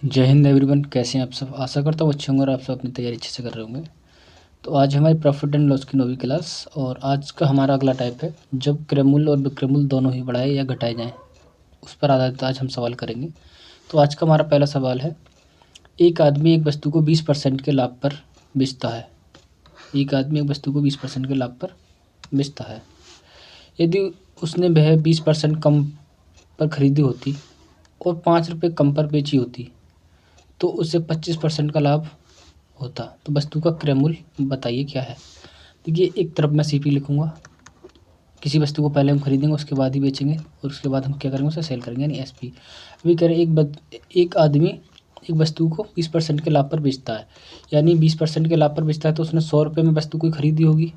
जय हिंद एवरीवन। कैसे हैं आप सब? आशा करता हूँ अच्छे होंगे और आप सब अपनी तैयारी अच्छे से कर रहे होंगे। तो आज हमारी प्रॉफिट एंड लॉस की 9वीं क्लास और आज का हमारा अगला टाइप है जब क्रय मूल्य और विक्रय मूल्य दोनों ही बढ़ाए या घटाए जाएं, उस पर आधारित आज हम सवाल करेंगे। तो आज का हमारा पहला सवाल है, एक आदमी एक वस्तु को 20% के लाभ पर बेचता है। एक आदमी एक वस्तु को 20% के लाभ पर बेचता है। यदि उसने वह 20% कम पर खरीदी होती और 5 रुपये कम पर बेची होती तो उसे 25% का लाभ होता। तो वस्तु का क्रय मूल्य बताइए क्या है। देखिए, एक तरफ मैं सीपी लिखूंगा, किसी वस्तु को पहले हम खरीदेंगे उसके बाद ही बेचेंगे और उसके बाद हम क्या करेंगे, उसे सेल करेंगे, यानी एसपी। अभी कह रहे हैं एक आदमी एक वस्तु को 20% के लाभ पर बेचता है, यानी 20% के लाभ पर बेचता है तो उसने 100 रुपये में वस्तु कोई खरीदी होगी,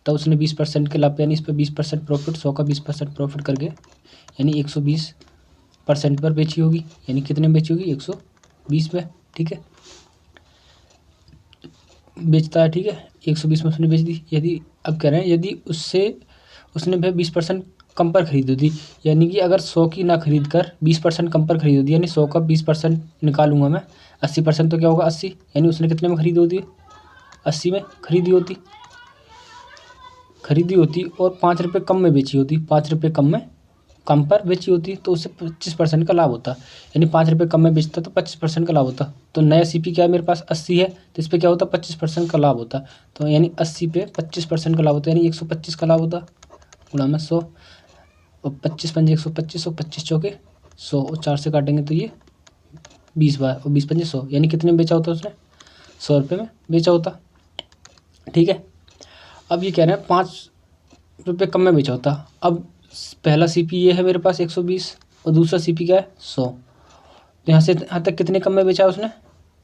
तब उसने 20% के लाभ, यानी इस पर 20% प्रॉफिट, 100 का 20% प्रॉफिट करके यानी 120% पर बेची होगी। यानी कितने में बेची होगी? 120 में। ठीक है, बेचता है। ठीक है, 120 में उसने बेच दी। यदि अब कह रहे हैं यदि उसने वह 20% कम पर खरीदी होती, यानी कि अगर 100 की ना खरीद कर 20% कम पर खरीदी होती, यानी 100 का 20% निकालूंगा मैं, 80% तो क्या होगा? 80। यानी उसने कितने में खरीदी होती? 80 में खरीदी होती और 5 रुपये कम में बेची होती, 5 रुपये कम पर बेची होती तो उसे 25% का लाभ होता। यानी 5 रुपये कम में बेचता तो 25% का लाभ होता। तो नया सीपी क्या है मेरे पास? 80 है, तो इस पर क्या होता? 25% का लाभ होता। तो यानी 80 पे 25% का लाभ होता, यानी 125 का लाभ होता, गुणा में 100 और 25 पंजे 125 और 25 चौके 100 और 4 से काटेंगे तो ये 20 बार और 20 पंजे 100, यानी कितने में बेचा होता उसने? 100 रुपये में बेचा होता। ठीक है, अब ये कह रहे हैं 5 रुपये कम में बेचा होता। अब पहला सीपी ये है मेरे पास 120 और दूसरा सीपी क्या है? 100। तो यहाँ से यहाँ तक कितने कम में बेचा है उसने?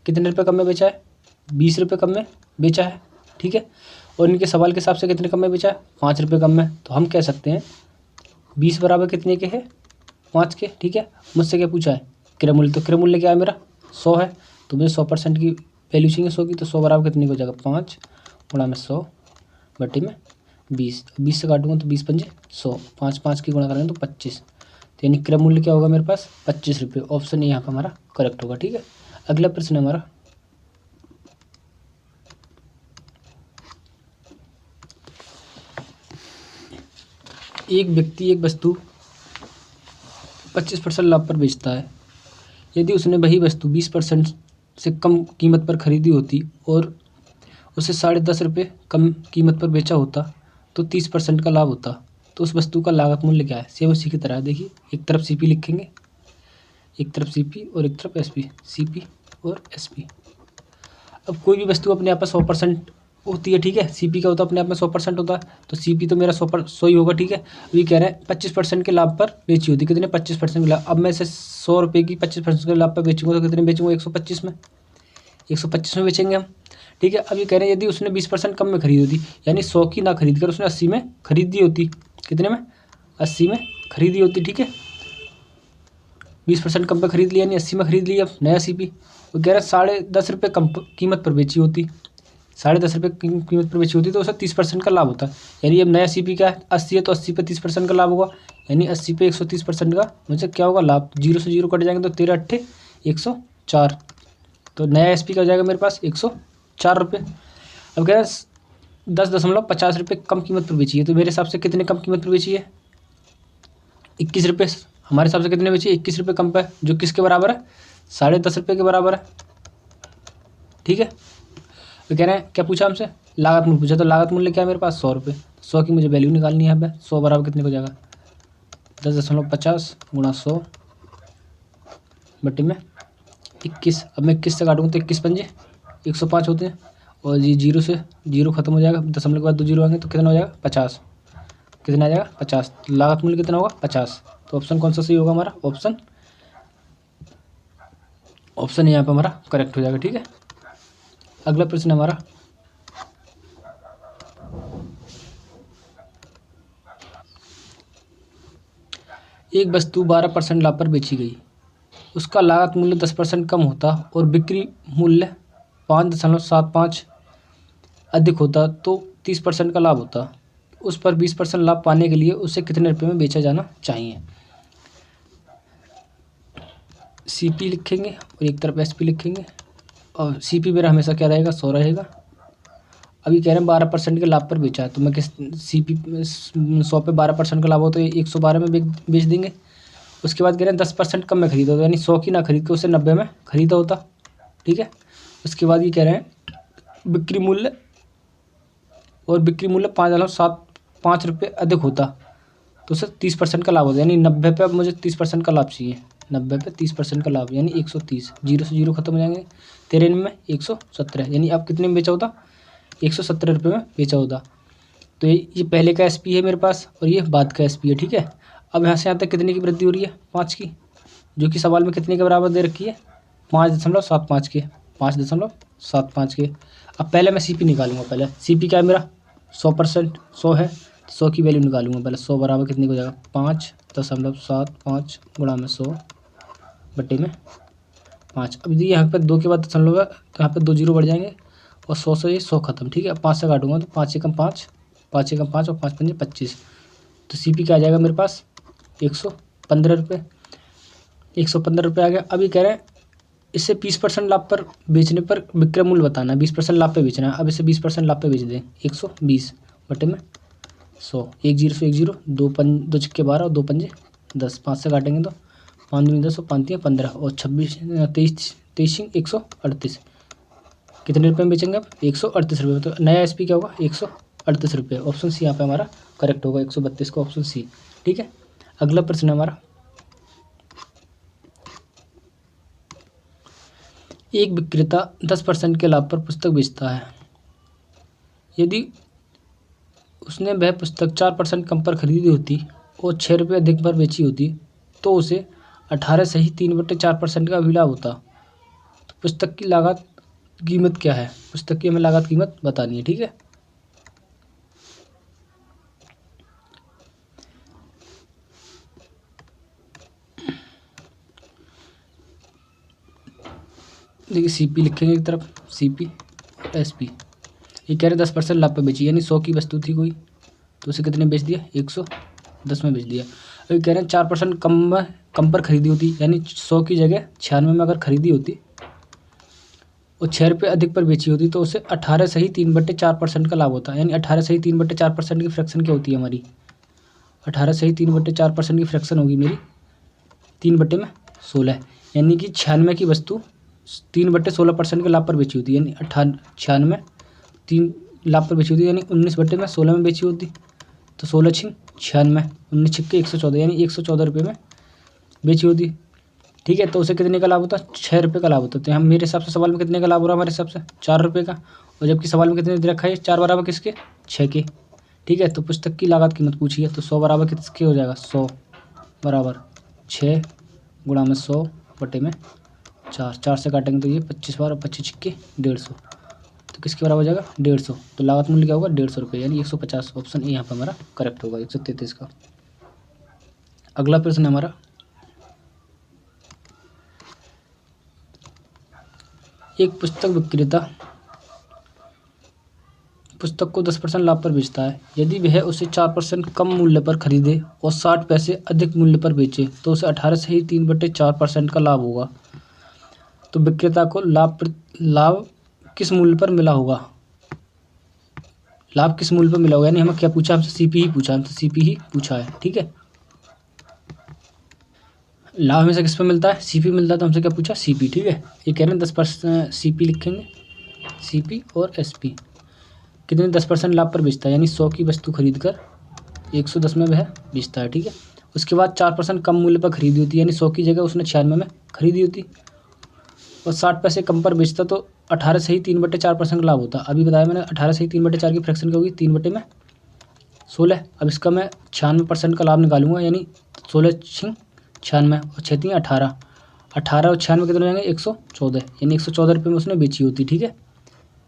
कितने रुपये कम में बेचा है? 20 रुपये कम में बेचा है। ठीक है, और इनके सवाल के हिसाब से कितने कम में बेचा है? 5 रुपये कम में। तो हम कह सकते हैं 20 बराबर कितने के है? 5 के। ठीक है, मुझसे क्या पूछा है? क्रय मूल्य। तो क्रय मूल्य क्या है मेरा? 100 है, तो मुझे 100% की वैल्यू चाहिए 100 की। तो 100 बराबर कितने को हो जाएगा? 5 गुणा में 100 बटे में 20 से काटूंगा तो 20 पंजे 100, 5 की गुणा करेंगे तो 25। तो यानी क्रय मूल्य क्या होगा मेरे पास? 25 रुपये। ऑप्शन ए यहाँ पर हमारा करेक्ट होगा। ठीक है, अगला प्रश्न है हमारा, एक व्यक्ति एक वस्तु 25% लाभ पर बेचता है। यदि उसने वही वस्तु 20% से कम कीमत पर खरीदी होती और उसे 10.5 रुपये कम कीमत पर बेचा होता तो 30% का लाभ होता। तो उस वस्तु का लागत मूल्य क्या है? सेम उसी की तरह है। देखिए, एक तरफ सीपी लिखेंगे, एक तरफ सीपी और एक तरफ एसपी, सीपी और एसपी। अब कोई भी वस्तु अपने आप में 100% होती है। ठीक है, सीपी का होता है अपने आप में 100% होता है, तो सीपी तो मेरा 100 ही होगा। ठीक है, अभी कह रहे हैं 25% के लाभ पर बेची होती, कितने? 25% के लाभ। अब मैं इसे 100 रुपये की 25% के लाभ पर बेचूंगा तो कितने बेचूंगा? 125 में। 125 में बेचेंगे हम। ठीक है, अब ये कह रहे हैं यदि उसने 20% कम में खरीदी होती, यानी 100 की ना खरीद कर उसने 80 में खरीदी होती, कितने में? 80 में खरीदी होती। ठीक है, 20% कम पर खरीद लिया, यानी 80 में खरीद लिया। अब नया सीपी वो कह रहा है 10.5 रुपये कम कीमत पर बेची होती, 10.5 रुपये कीमत पर बेची होती तो उसे 30% का लाभ होता। यानी अब नया सीपी क्या है? 80 है, तो 80 पे 30% का लाभ होगा, यानी 80 पे 130% का मुझे क्या होगा? लाभ। 0 से 0 कट जाएंगे तो 13 अट्ठे 104। तो नया एसपी का हो जाएगा मेरे पास 104 रुपये। अब कह रहा है 10.50 रुपये कम कीमत पर बेची है, तो मेरे हिसाब से कितने कम कीमत पर बेची है? 21 रुपये। हमारे हिसाब से कितने बेची? 21 रुपये कम पे, जो किसके बराबर है? 10.5 रुपये के बराबर है। ठीक है, तो कह रहे हैं क्या पूछा हमसे? लागत मूल्य पूछा। तो लागत मूल्य क्या है मेरे पास? 100 रुपये। 100 की मुझे वैल्यू निकालनी है यहाँ पे। 100 बराबर कितने को जाएगा? 10.50 गुणा 100 बटे में 21। अब मैं 21 से काटूंगा तो 21 पंजे 105 होते हैं, और ये 0 से 0 खत्म हो जाएगा, दशमलव के बाद 2 जीरो आएंगे तो कितना हो जाएगा? 50। कितना आ जाएगा? 50। लागत मूल्य कितना होगा? 50। तो ऑप्शन कौन सा सही होगा हमारा? ऑप्शन यहाँ पे हमारा करेक्ट हो जाएगा। ठीक है, अगला प्रश्न हमारा, एक वस्तु 12% लाभ पर बेची गई, उसका लागत मूल्य 10% कम होता और बिक्री मूल्य 5.75 अधिक होता तो 30% का लाभ होता। उस पर 20% लाभ पाने के लिए उसे कितने रुपये में बेचा जाना चाहिए? CP लिखेंगे और एक तरफ SP लिखेंगे, और CP मेरा हमेशा क्या रहेगा, 100 रहेगा। अभी कह रहे हैं 12% के लाभ पर बेचा है, तो मैं किस CP 100 पे 12% का लाभ हो तो 112 में बेच देंगे। उसके बाद कह रहे हैं 10% कम में खरीदा होता, यानी 100 की ना खरीद के उसे 90 में खरीदा होता, ठीक है। उसके बाद ये कह रहे हैं बिक्री मूल्य, और बिक्री मूल्य 5 रुपये अधिक होता तो उसे 30% का लाभ होता, यानी 90 पे अब मुझे 30% का लाभ चाहिए। 90 पे 30% का लाभ यानी 130, जीरो से जीरो खत्म हो जाएंगे। 93 में 117, यानी अब कितने में बेचा होता, 117 रुपये में बेचा होता। तो ये पहले का SP है मेरे पास, और ये बाद का SP है, ठीक है। अब यहाँ से यहाँ तक कितने की वृद्धि हो रही है, 5 की, जो कि सवाल में कितने के बराबर दे रखी है, 5.75 के, 5.75 के। अब पहले मैं CP निकालूंगा। पहले CP क्या है मेरा, 100%, 100 है, 100 की वैल्यू निकालूंगा पहले। 100 बराबर कितने को हो जाएगा, 5.75 गुणा में 100 बटे में 5। अब यदि यहाँ पर 2 के बाद दशमलव है तो यहाँ पर 2 जीरो बढ़ जाएंगे, और 100 से ये 100 खत्म, ठीक है। 5 से काटूंगा तो 5 एकम 5, 5 एकम 5 और 5 पंजे 25। तो CP क्या आ जाएगा मेरे पास, 115 रुपये, 115 रुपये आ गया। अभी कह रहे हैं इसे 20% लाभ पर बेचने पर विक्रय मूल्य बताना है, 20% लाभ पे बेचना है। अब इसे 20% लाभ पे बेच दें, 120 बटे में 100, 1 जीरो से 1 जीरो, 2 छक्के 12 और 2 पंजे 10, 5 से काटेंगे तो 5 दूनी 10 और 5 तियां 15 और 26 23 138। कितने रुपये में बेचेंगे अब, 138 रुपये में। तो नया SP क्या होगा, 138 रुपये। ऑप्शन C यहाँ पे हमारा करेक्ट होगा, 132 का ऑप्शन C, ठीक है। अगला प्रश्न है हमारा, एक विक्रेता 10% के लाभ पर पुस्तक बेचता है। यदि उसने वह पुस्तक 4% कम पर खरीदी होती और 6 रुपये अधिक पर बेची होती तो उसे 18 सही 3/4% का भी लाभ होता। तो पुस्तक की लागत कीमत क्या है, पुस्तक की हमें लागत कीमत बतानी है, ठीक है। देखिए CP लिखेंगे एक तरफ, CP SP। ये कह रहे 10% लाभ पर बेची, यानी 100 की वस्तु थी कोई, तो उसे कितने बेच दिया, 110 में बेच दिया। अभी कह रहे हैं 4% कम पर खरीदी होती, यानी 100 की जगह 96 में अगर खरीदी होती और 6 रुपये अधिक पर बेची होती तो उसे 18 सही 3/4% का लाभ होता। यानी 18 सही 3/4% की फ्रैक्शन क्या होती है हमारी, 18 सही 3/4% की फ्रैक्शन होगी मेरी 3/16, यानी कि 96 की वस्तु 3/16% के लाभ पर बेची होती, यानी 96 3 लाभ पर बेची होती, यानी 19/16 में बेची होती। तो 16 छिंग 96, 19 छिक्के 114, यानी 114 रुपये में बेची होती, ठीक है। तो उसे कितने का लाभ होता, 6 रुपये का लाभ होता। तो हम मेरे हिसाब से सवाल में कितने का लाभ हो रहा है, हमारे हिसाब से 4 रुपये का, और जबकि सवाल में कितने दे रखा है, 4 बराबर किसके, 6 के, ठीक है। तो पुस्तक की लागत कीमत पूछी है, तो 100 बराबर किसके हो जाएगा, 100 बराबर 6 गुणा में 100 बटे में 4, 4 से काटेंगे तो ये 25 बार और 25 छिक्के 150, तो किसके बराबर हो जाएगा, 150। तो लागत मूल्य क्या होगा, 150 रुपये, यानी 150। ऑप्शन ए यहाँ पर हमारा करेक्ट होगा, 133 का। अगला प्रश्न है हमारा, एक पुस्तक विक्रेता पुस्तक को 10% लाभ पर बेचता है। यदि वह उसे 4% कम मूल्य पर खरीदे और 60 पैसे अधिक मूल्य पर बेचे तो उसे 18 सही 3/4% का लाभ होगा। तो विक्रेता को लाभ किस मूल्य पर मिला होगा, लाभ किस मूल्य पर मिला होगा, यानी हमें क्या पूछा, हमसे CP ही पूछा, हमसे CP ही पूछा है, ठीक है। लाभ हमेशा किस पे मिलता है, CP मिलता है, तो हमसे क्या पूछा, CP, ठीक है। ये कह रहे हैं 10% CP लिखेंगे, CP और SP। कितने 10% लाभ पर बेचता है, यानी 100 की वस्तु खरीद कर 110 में वह बेचता है, ठीक है। उसके बाद 4% कम मूल्य पर खरीदी होती है, यानी 100 की जगह उसने 96 में खरीदी होती, और 60 पैसे कम पर बेचता तो 18 सही 3/4% का लाभ होता। अभी बताया मैंने 18 सही 3/4 की फ्रैक्शन क्या होगी, 3/16। अब इसका मैं 96% का लाभ निकालूंगा, यानी 16 छिंग 96 और 6 तियां 18, 18 और 96 कितने हो जाएंगे, 114, यानी 114 रुपये में उसने बेची होती, ठीक है।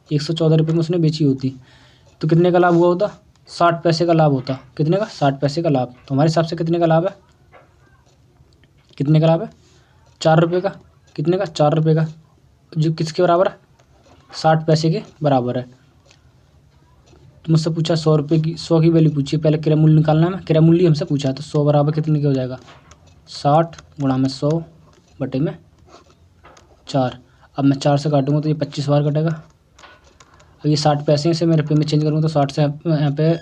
114 रुपये में उसने बेची होती, तो कितने का लाभ हुआ होता, 60 पैसे का लाभ होता। कितने का, 60 पैसे का लाभ। तो हमारे हिसाब से कितने का लाभ है, कितने का लाभ है, 4 रुपये का। कितने का, 4 रुपये का, जो किसके बराबर है, 60 पैसे के बराबर है। तो मुझसे पूछा 100 रुपये की, 100 की वैल्यू पूछी, पहले क्रय मूल्य निकालना है, क्रय मूल्य हमसे पूछा, तो 100 बराबर कितने के हो जाएगा, 60 गुणा में 100 बटे में 4। अब मैं 4 से काटूंगा तो ये 25 बार कटेगा। अब ये 60 पैसे से मैं रुपये में चेंज करूँगा तो 60 से यहाँ पे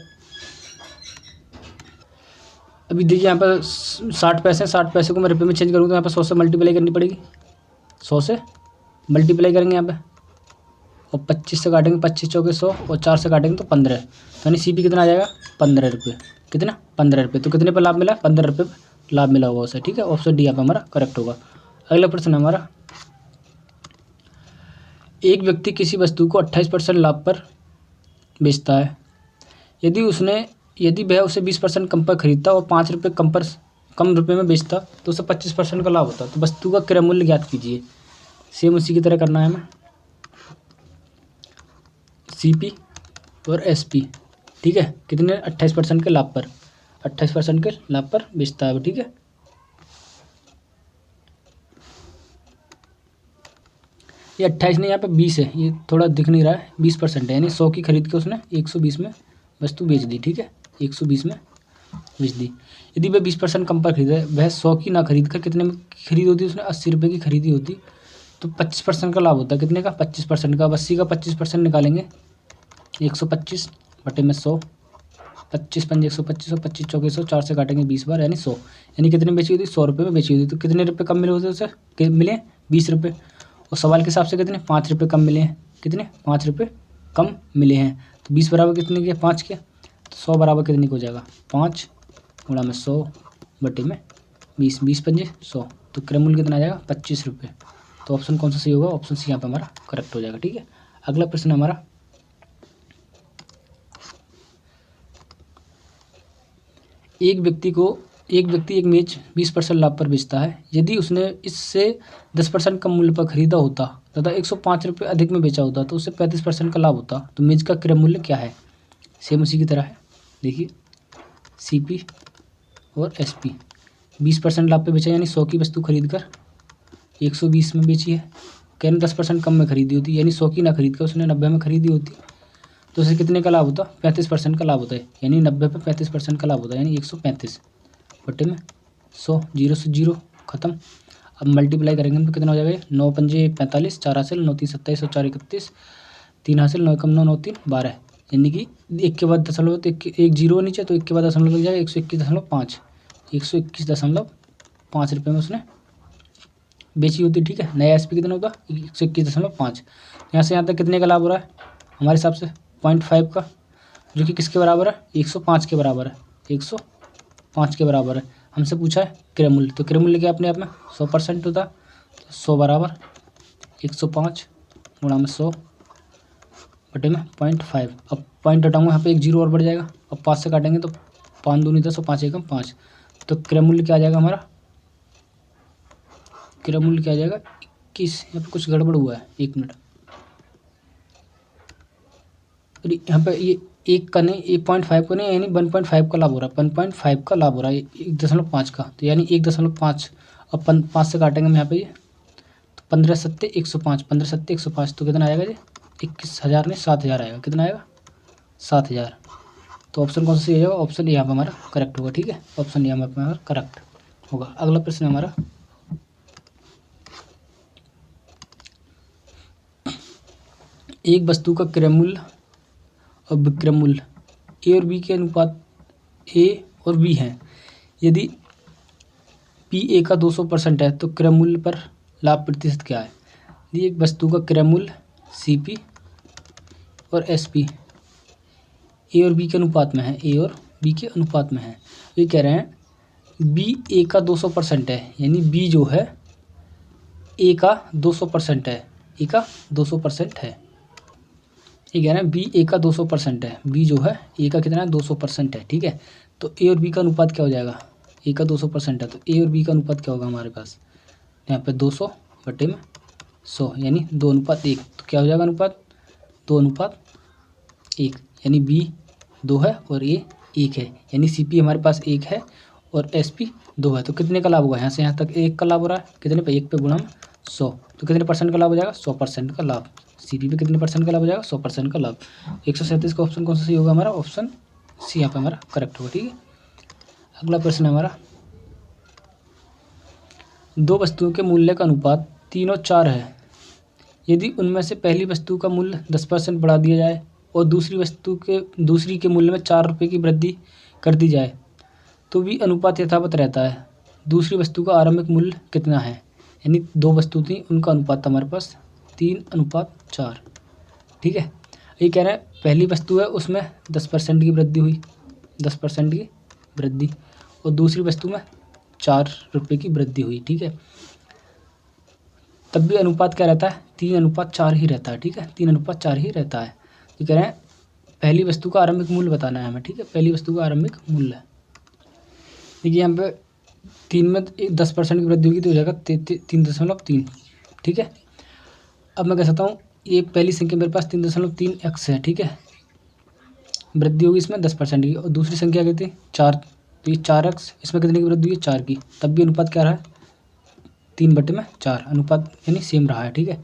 अभी देखिए यहाँ पर 60 पैसे, 60 पैसे को मैं रुपये में चेंज करूँगा तो यहाँ पर 100 से मल्टीप्लाई करनी पड़ेगी। 100 से मल्टीप्लाई करेंगे यहाँ पे और 25 से काटेंगे, 25 चौके 100 और 4 से काटेंगे तो 15। तो यानी CP कितना आ जाएगा 15 रुपये। कितना 15 रुपये। तो कितने पर लाभ मिला 15 रुपये पर लाभ मिला होगा उसे। ठीक है, ऑप्शन डी यहाँ पर हमारा करेक्ट होगा। अगला प्रश्न हमारा, एक व्यक्ति किसी वस्तु को 28% लाभ पर बेचता है। यदि वह उसे 20% कम पर खरीदता और 5 रुपये कम रुपये में बेचता तो उसे 25% का लाभ होता। तो वस्तु का क्रय मूल्य ज्ञात कीजिए। सेम उसी की तरह करना है हमें, CP और SP। ठीक है, कितने 28% के लाभ पर, 28% के लाभ पर बेचता है वो। ठीक है, ये 28 नहीं, यहाँ पे 20 है, ये थोड़ा दिख नहीं रहा है। 20% है, यानी 100 की खरीद के उसने 120 में वस्तु बेच दी। ठीक है, 120 में बेच दी। यदि वह 20% कम पर खरीदा, वह 100 की ना खरीद कर कितने में खरीदी होती, उसने 80 रुपये की खरीदी होती तो 25% का लाभ होता है। कितने का 25% का। 80 का 25% निकालेंगे 125 बटे में 100, 25 पंजे 125 और 25 चौके 100, 4 से काटेंगे 20 बार यानी 100। यानी कितने में बेची होती 100 रुपये में बेची होती। तो कितने रुपये कम मिले होते उसे, मिले 20 रुपये। और सवाल के हिसाब से कितने 5 रुपये कम मिले हैं। कितने 5 रुपये कम मिले हैं। तो 20 बराबर कितने के 5 के, तो 100 बराबर कितने को हो जाएगा 5 गुणा में 100 बटे में 20, 20 पंजे 100। तो क्रय मूल्य कितना आ जाएगा 25 रुपये। तो ऑप्शन कौन सा सही होगा, ऑप्शन सी यहाँ पे हमारा करेक्ट हो जाएगा। ठीक है, अगला प्रश्न हमारा, एक व्यक्ति एक मेज 20% लाभ पर बेचता है। यदि उसने इससे 10% कम मूल्य पर खरीदा होता तथा 105 रुपये अधिक में बेचा होता तो उसे 35% का लाभ होता। तो मेज का क्रय मूल्य क्या है। सेम उसी की तरह है, देखिए CP और SP। 20% लाभ पे बेचा यानी 100 की वस्तु खरीद कर 120 में बेची है। कहने 10% कम में खरीदी होती, यानी 100 की ना खरीद कर उसने 90 में खरीदी होती तो उसे कितने का लाभ होता 35% का लाभ होता है। यानी 90 पे 35% का लाभ होता है, यानी 135 बटे में 100, 0 से 0 खत्म। अब मल्टीप्लाई करेंगे तो कितना हो जाएगा 9 पंजे 45, 4 हासिल 9 3 27 और 4 31, 3 हासिल 9 कम 9 9 3 12। यानी कि एक के बाद दशमलव तो एक जीरो नीचे, तो एक के बाद दशमलव लग जाएगा 121.5, 121.5 रुपये में उसने बेची होती। ठीक है, नया SP कितना होता 121.5। यहाँ से यहाँ तक कितने का लाभ हो रहा है हमारे हिसाब से 0.5 का, जो कि किसके बराबर है 105 के बराबर है, 105 के बराबर है। हमसे पूछा है क्रय मूल्य, तो क्रय मूल्य क्या अपने आप में 100% होता। तो 100 बराबर 105 गुणा में 100 बटे में 0.5। अब पॉइंट हटाऊंगा यहाँ पे एक जीरो और बढ़ जाएगा। अब 5 से काटेंगे तो 5 दूनी 10 और 5 एकम 5। तो क्रय मूल्य क्या आ जाएगा हमारा, क्रय मूल्य क्या आ जाएगा 21। यहाँ पे कुछ गड़बड़ हुआ है, 1 मिनट। यहाँ पे ये 1 का नहीं, 1.5 का नहीं, यानी 1.5 का लाभ हो रहा है, 1.5 का लाभ हो रहा है 1.5 का। तो यानी 1.5 और 5 से काटेंगे हम यहाँ पे ये, तो 15 सत्ते 105, 15 सत्ते 105। तो कितना आएगा जी 21,000 नहीं 7,000 आएगा। कितना आएगा 7,000। तो ऑप्शन कौन सा सही होगा, ऑप्शन यहाँ पे हमारा करेक्ट होगा। ठीक है, ऑप्शन यहाँ पे हमारा करेक्ट होगा। अगला प्रश्न हमारा, एक वस्तु का क्रय मूल्य और विक्रय मूल्य A और B के अनुपात A और B हैं। यदि P A का 200% है तो क्रय मूल्य पर लाभ प्रतिशत क्या है। यदि एक वस्तु का क्रय मूल्य CP और SP A और B के अनुपात में है, A और B के अनुपात में है, ये कह रहे हैं B A का 200% है, यानी B जो है A का 200% है, A का 200% है। ये कह रहे हैं B A का 200% है, B जो है A का कितना है 200% है। ठीक है, तो A और B का अनुपात क्या हो जाएगा, A का 200% है तो A और B का अनुपात क्या होगा हमारे पास, यहाँ पे 200 बटे में 100 यानी 2:1। तो क्या हो जाएगा अनुपात 2:1, यानी B 2 है और A 1 है, यानी CP हमारे पास 1 है और SP 2 है। तो कितने का लाभ होगा, यहाँ से यहाँ तक 1 का लाभ हो रहा है, कितने पे 1 पे गुणा 100, तो कितने % का लाभ हो जाएगा 100% का लाभ। CP पे कितने % का लाभ हो जाएगा 100% का लाभ। 137 का ऑप्शन कौन सा सही होगा हमारा, ऑप्शन सी यहाँ पे हमारा करेक्ट होगा। ठीक है, अगला प्रश्न हमारा, दो वस्तुओं के मूल्य का अनुपात 3 और 4 है यदि उनमें से पहली वस्तु का मूल्य 10% बढ़ा दिया जाए और दूसरी के मूल्य में 4 रुपये की वृद्धि कर दी जाए तो भी अनुपात यथावत रहता है। दूसरी वस्तु का आरंभिक मूल्य कितना है? यानी 2 वस्तु थी, उनका अनुपात हमारे पास 3:4। ठीक है, ये कह रहे हैं पहली वस्तु है उसमें 10% की वृद्धि हुई, 10% की वृद्धि, और दूसरी वस्तु में 4 रुपये की वृद्धि हुई। ठीक है, तब भी अनुपात क्या रहता है? 3:4 ही रहता है। ठीक है, 3:4 ही रहता है। तो कह रहे हैं पहली वस्तु का आरंभिक मूल्य बताना है हमें। ठीक है, पहली वस्तु का आरंभिक मूल्य, देखिए यहाँ पे 3 में 10% की वृद्धि होगी तो हो जाएगा 3.3। ठीक है, अब मैं कह सकता हूँ ये पहली संख्या मेरे पास 3.3x है। ठीक है, वृद्धि होगी इसमें 10% की, और दूसरी संख्या क्या थी? 4, तो ये 4x, इसमें कितने की वृद्धि हुई? 4 की। तब भी अनुपात क्या रहा है? 3/4 अनुपात, यानी सेम रहा है। ठीक है,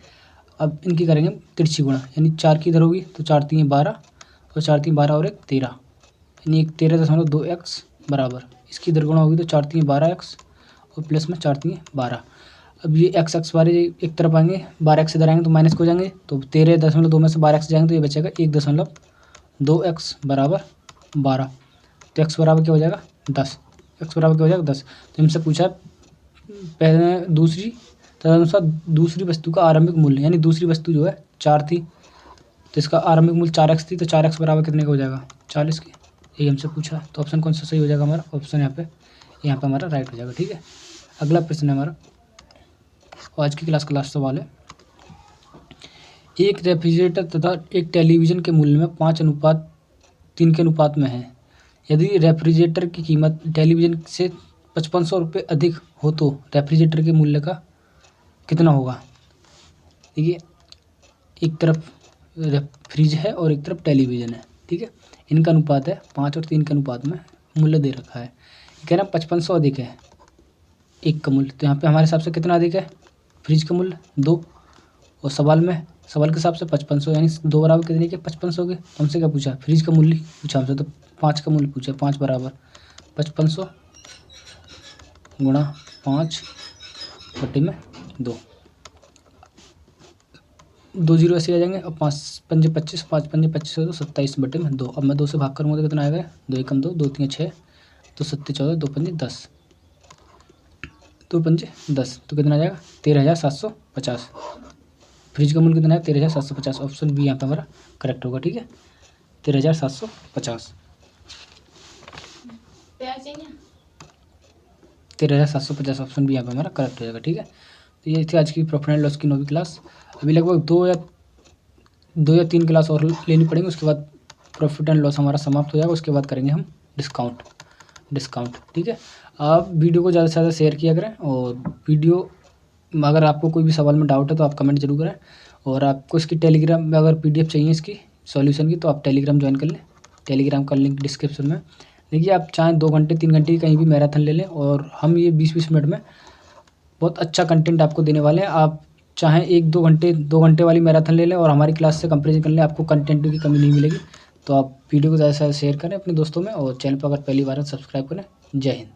अब इनकी करेंगे तिरछी गुणा, यानी 4 की इधर होगी तो 4 3 12, और 4 3 12 और 1 13, यानी 13.2x बराबर, इसकी इधर गुणा होगी तो 4 3 12x और प्लस में 4 3 12। अब ये x वाले एक तरफ आएंगे, 12x इधर आएंगे तो माइनस हो जाएंगे, तो 13.2 में से 12x जाएंगे तो ये बचेगा 1.2x बराबर 12। तो x बराबर क्या हो जाएगा? 10। x बराबर क्या हो जाएगा? 10। तो हमसे पूछा है पहले तदनुसार दूसरी वस्तु का आरंभिक मूल्य, यानी दूसरी वस्तु जो है 4 थी तो इसका आरंभिक मूल्य 4x थी, तो 4x बराबर कितने का हो जाएगा? 40 की। यही हमसे पूछा, तो ऑप्शन कौन सा सही हो जाएगा हमारा? ऑप्शन यहाँ पे हमारा राइट हो जाएगा। ठीक है, अगला प्रश्न है हमारा, आज की क्लास का लास्ट सवाल है। एक रेफ्रिजरेटर तथा एक टेलीविज़न के मूल्य में 5:3 के अनुपात में है। यदि रेफ्रिजरेटर की कीमत टेलीविज़न से 5500 रुपये अधिक हो तो रेफ्रिजरेटर के मूल्य का कितना होगा? देखिए, एक तरफ फ्रिज है और एक तरफ टेलीविज़न है। ठीक है, इनका अनुपात है 5 और 3 के अनुपात में मूल्य दे रखा है। कह रहे हैं 5500 अधिक है एक का मूल्य, तो यहाँ पे हमारे हिसाब से कितना अधिक है? फ्रिज का मूल्य 2, और सवाल के हिसाब से 5500, यानी 2 बराबर कितने के? 5500 के। हमसे क्या पूछा? फ्रिज का मूल्य पूछा हमसे, तो 5 का मूल्य पूछा, 5 बराबर 5500 गुणा 5/2, 2 0 ऐसे आ जाएंगे, और 5 पंजे 25, 5 पंजे 25 हो तो 27/2। अब मैं 2 से भाग करूँगा तो कितना आएगा? 2 एकम 2, 2 3 6, तो 7 14, 2 पंजे 10, 2 पंजे 10, तो कितना आ जाएगा? 13,750। फ्रिज का मूल्य कितना है? 13,750। ऑप्शन बी यहाँ पे हमारा करेक्ट होगा। ठीक है, 13,750, 13,750 ऑप्शन बी यहाँ पे हमारा करेक्ट हो जाएगा। ठीक है, तो ये थी आज की प्रॉफिट एंड लॉस की 9वीं क्लास। अभी लगभग 2 या 3 क्लास और लेनी पड़ेंगी, उसके बाद प्रॉफिट एंड लॉस हमारा समाप्त हो जाएगा। उसके बाद करेंगे हम डिस्काउंट। ठीक है, आप वीडियो को ज़्यादा से ज़्यादा शेयर किया करें, और वीडियो अगर आपको कोई भी सवाल में डाउट है तो आप कमेंट जरूर करें, और आपको इसकी टेलीग्राम में अगर PDF चाहिए इसकी सॉल्यूशन की तो आप टेलीग्राम ज्वाइन कर लें। टेलीग्राम का लिंक डिस्क्रिप्शन में। देखिए, आप चाहें 2 घंटे 3 घंटे की कहीं भी मैराथन ले लें, और हम ये 20-20 मिनट में बहुत अच्छा कंटेंट आपको देने वाले हैं। आप चाहें 2 घंटे वाली मैराथन ले लें और हमारी क्लास से कंपेरिजन कर लें, आपको कंटेंट की कमी नहीं मिलेगी। तो आप वीडियो को ज़्यादा से ज़्यादा शेयर करें अपने दोस्तों में, और चैनल पर अगर पहली बार है सब्सक्राइब करें। जय हिंद।